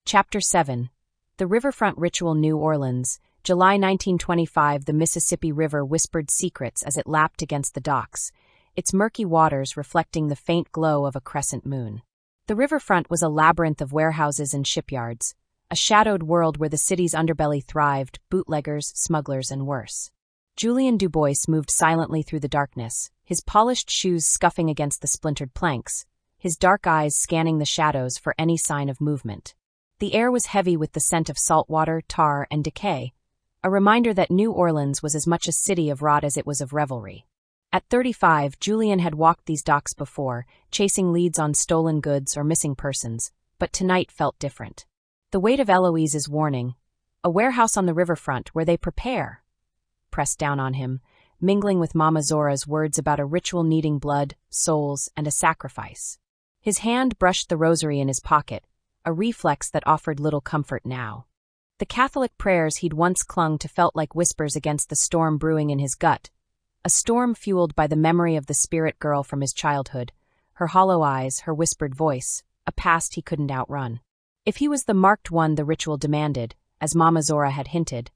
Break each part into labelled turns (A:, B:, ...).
A: Chapter 7. The Riverfront Ritual, New Orleans, July 1925. The Mississippi River whispered secrets as it lapped against the docks, its murky waters reflecting the faint glow of a crescent moon. The riverfront was a labyrinth of warehouses and shipyards, a shadowed world where the city's underbelly thrived, bootleggers, smugglers, and worse. Julien Dubois moved silently through the darkness, his polished shoes scuffing against the splintered planks, his dark eyes scanning the shadows for any sign of movement. The air was heavy with the scent of salt water, tar, and decay, a reminder that New Orleans was as much a city of rot as it was of revelry. At 35, Julien had walked these docks before, chasing leads on stolen goods or missing persons, but tonight felt different. The weight of Eloise's warning, a warehouse on the riverfront where they prepare, pressed down on him, mingling with Mama Zora's words about a ritual needing blood, souls, and a sacrifice. His hand brushed the rosary in his pocket, a reflex that offered little comfort now. The Catholic prayers he'd once clung to felt like whispers against the storm brewing in his gut, a storm fueled by the memory of the spirit girl from his childhood, her hollow eyes, her whispered voice, a past he couldn't outrun. If he was the marked one the ritual demanded, as Mama Zora had hinted,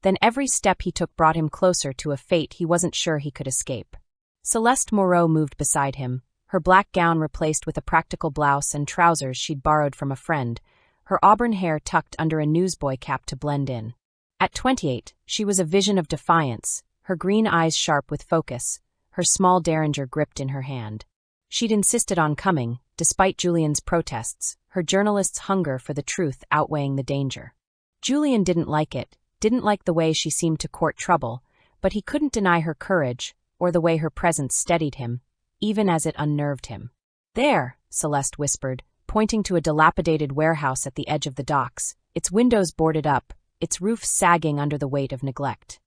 A: then every step he took brought him closer to a fate he wasn't sure he could escape. Celeste Moreau moved beside him, her black gown replaced with a practical blouse and trousers she'd borrowed from a friend, her auburn hair tucked under a newsboy cap to blend in. At 28, she was a vision of defiance, her green eyes sharp with focus, her small derringer gripped in her hand. She'd insisted on coming, despite Julien's protests, her journalist's hunger for the truth outweighing the danger. Julien didn't like it, didn't like the way she seemed to court trouble, but he couldn't deny her courage, or the way her presence steadied him, even as it unnerved him. "There," Celeste whispered, pointing to a dilapidated warehouse at the edge of the docks, its windows boarded up, its roof sagging under the weight of neglect.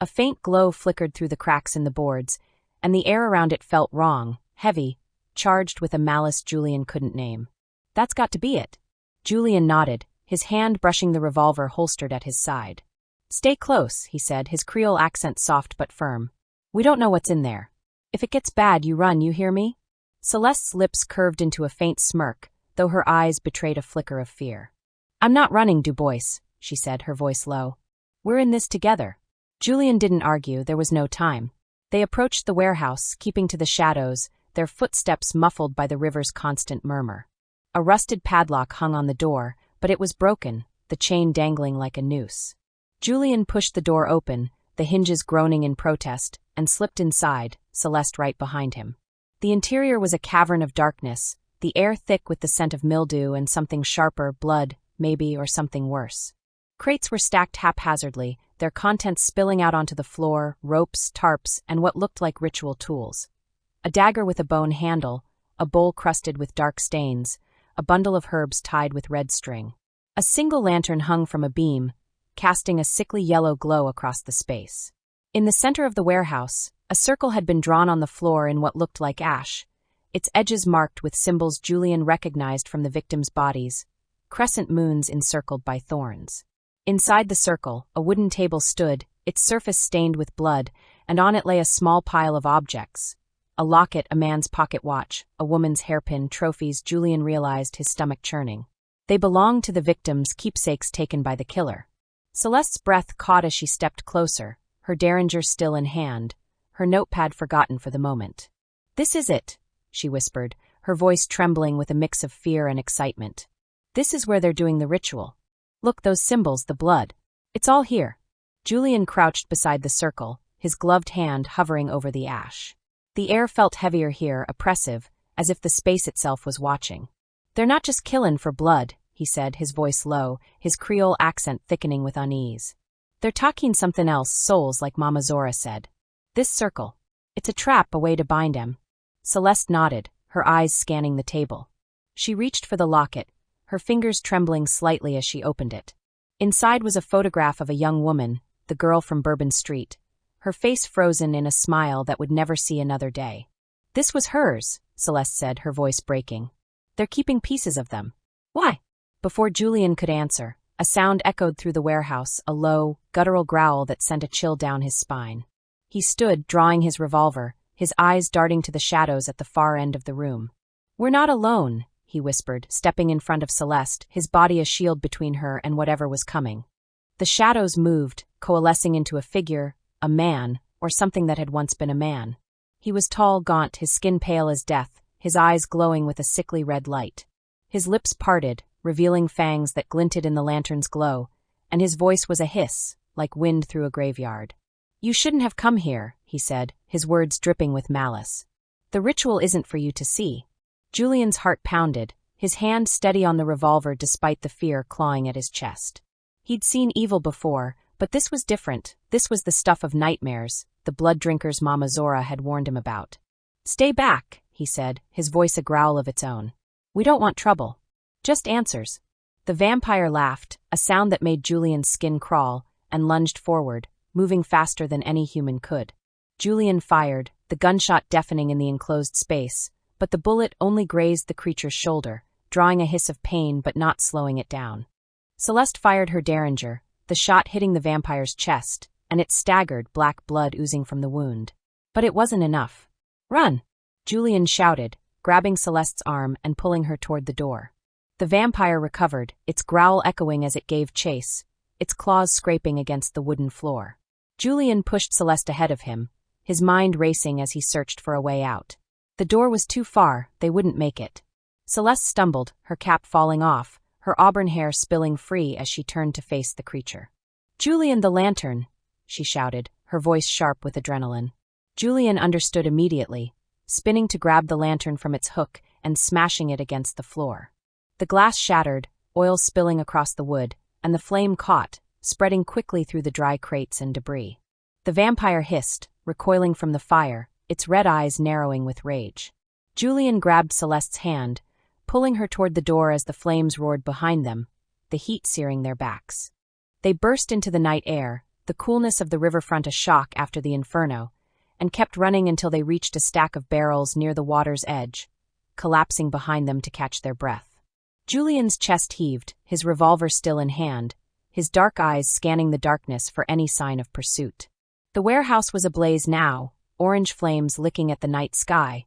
A: A faint glow flickered through the cracks in the boards, and the air around it felt wrong, heavy, charged with a malice Julien couldn't name. "That's got to be it." Julien nodded, his hand brushing the revolver holstered at his side. "Stay close," he said, his Creole accent soft but firm. "We don't know what's in there. If it gets bad, you run, you hear me?" Celeste's lips curved into a faint smirk, though her eyes betrayed a flicker of fear. "I'm not running, Dubois," she said, her voice low. "We're in this together." Julien didn't argue, there was no time. They approached the warehouse, keeping to the shadows, their footsteps muffled by the river's constant murmur. A rusted padlock hung on the door, but it was broken, the chain dangling like a noose. Julien pushed the door open, the hinges groaning in protest, and slipped inside, Celeste right behind him. The interior was a cavern of darkness, the air thick with the scent of mildew and something sharper, blood, maybe, or something worse. Crates were stacked haphazardly, their contents spilling out onto the floor, ropes, tarps, and what looked like ritual tools. A dagger with a bone handle, a bowl crusted with dark stains, a bundle of herbs tied with red string. A single lantern hung from a beam, casting a sickly yellow glow across the space. In the center of the warehouse, a circle had been drawn on the floor in what looked like ash, its edges marked with symbols Julien recognized from the victims' bodies, crescent moons encircled by thorns. Inside the circle, a wooden table stood, its surface stained with blood, and on it lay a small pile of objects. A locket, a man's pocket watch, a woman's hairpin, trophies. Julien realized, his stomach churning. They belonged to the victims, keepsakes taken by the killer. Celeste's breath caught as she stepped closer, her derringer still in hand, her notepad forgotten for the moment. "This is it," she whispered, her voice trembling with a mix of fear and excitement. "This is where they're doing the ritual. Look, those symbols, the blood. It's all here." Julien crouched beside the circle, his gloved hand hovering over the ash. The air felt heavier here, oppressive, as if the space itself was watching. "They're not just killin' for blood," he said, his voice low, his Creole accent thickening with unease. "They're talking something else, souls, like Mama Zora said. This circle. It's a trap, a way to bind 'em." Celeste nodded, her eyes scanning the table. She reached for the locket, her fingers trembling slightly as she opened it. Inside was a photograph of a young woman, the girl from Bourbon Street, her face frozen in a smile that would never see another day. "This was hers," Celeste said, her voice breaking. "They're keeping pieces of them." "Why?" Before Julien could answer, a sound echoed through the warehouse, a low, guttural growl that sent a chill down his spine. He stood, drawing his revolver, his eyes darting to the shadows at the far end of the room. "We're not alone," he whispered, stepping in front of Celeste, his body a shield between her and whatever was coming. The shadows moved, coalescing into a figure, a man, or something that had once been a man. He was tall, gaunt, his skin pale as death, his eyes glowing with a sickly red light. His lips parted, revealing fangs that glinted in the lantern's glow, and his voice was a hiss, like wind through a graveyard. "You shouldn't have come here," he said, his words dripping with malice. "The ritual isn't for you to see." Julian's heart pounded, his hand steady on the revolver despite the fear clawing at his chest. He'd seen evil before, but this was different. This was the stuff of nightmares, the blood drinkers Mama Zora had warned him about. "Stay back," he said, his voice a growl of its own. "We don't want trouble. Just answers." The vampire laughed, a sound that made Julian's skin crawl, and lunged forward, moving faster than any human could. Julian fired, the gunshot deafening in the enclosed space, but the bullet only grazed the creature's shoulder, drawing a hiss of pain but not slowing it down. Celeste fired her derringer, the shot hitting the vampire's chest, and it staggered, black blood oozing from the wound. But it wasn't enough. "Run!" Julian shouted, grabbing Celeste's arm and pulling her toward the door. The vampire recovered, its growl echoing as it gave chase, its claws scraping against the wooden floor. Julian pushed Celeste ahead of him, his mind racing as he searched for a way out. The door was too far, they wouldn't make it. Celeste stumbled, her cap falling off, her auburn hair spilling free as she turned to face the creature. "Julian, the lantern!" she shouted, her voice sharp with adrenaline. Julian understood immediately, spinning to grab the lantern from its hook and smashing it against the floor. The glass shattered, oil spilling across the wood, and the flame caught, spreading quickly through the dry crates and debris. The vampire hissed, recoiling from the fire, its red eyes narrowing with rage. Julian grabbed Celeste's hand, pulling her toward the door as the flames roared behind them, the heat searing their backs. They burst into the night air, the coolness of the riverfront a shock after the inferno, and kept running until they reached a stack of barrels near the water's edge, collapsing behind them to catch their breath. Julian's chest heaved, his revolver still in hand, his dark eyes scanning the darkness for any sign of pursuit. The warehouse was ablaze now, orange flames licking at the night sky,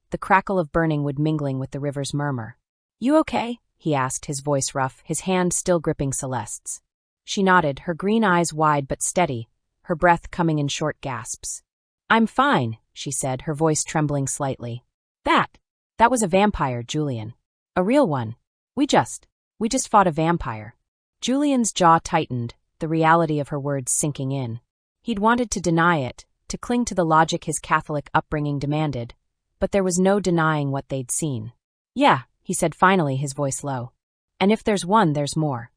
A: the crackle of burning wood mingling with the river's murmur. "You okay?" he asked, his voice rough, his hand still gripping Celeste's. She nodded, her green eyes wide but steady, her breath coming in short gasps. "I'm fine," she said, her voice trembling slightly. That was a vampire, Julian. A real one. We just fought a vampire." Julian's jaw tightened, the reality of her words sinking in. He'd wanted to deny it, to cling to the logic his Catholic upbringing demanded, but there was no denying what they'd seen. "Yeah," he said finally, his voice low. "And if there's one, there's more.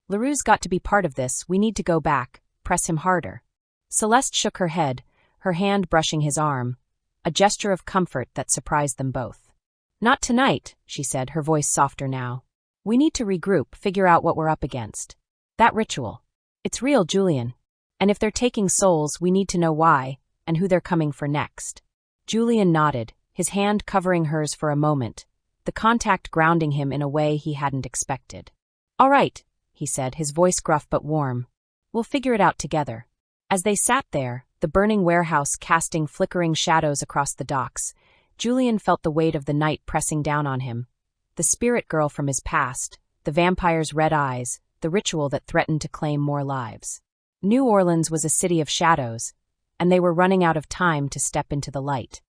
A: LaRue's got to be part of this, we need to go back, press him harder." Celeste shook her head, her hand brushing his arm, a gesture of comfort that surprised them both. "Not tonight," she said, her voice softer now. "We need to regroup, figure out what we're up against. That ritual. It's real, Julian. And if they're taking souls, we need to know why, and who they're coming for next." Julian nodded, his hand covering hers for a moment, the contact grounding him in a way he hadn't expected. "All right," he said, his voice gruff but warm. "We'll figure it out together." As they sat there, the burning warehouse casting flickering shadows across the docks, Julian felt the weight of the night pressing down on him. The spirit girl from his past, the vampire's red eyes, the ritual that threatened to claim more lives. New Orleans was a city of shadows, and they were running out of time to step into the light.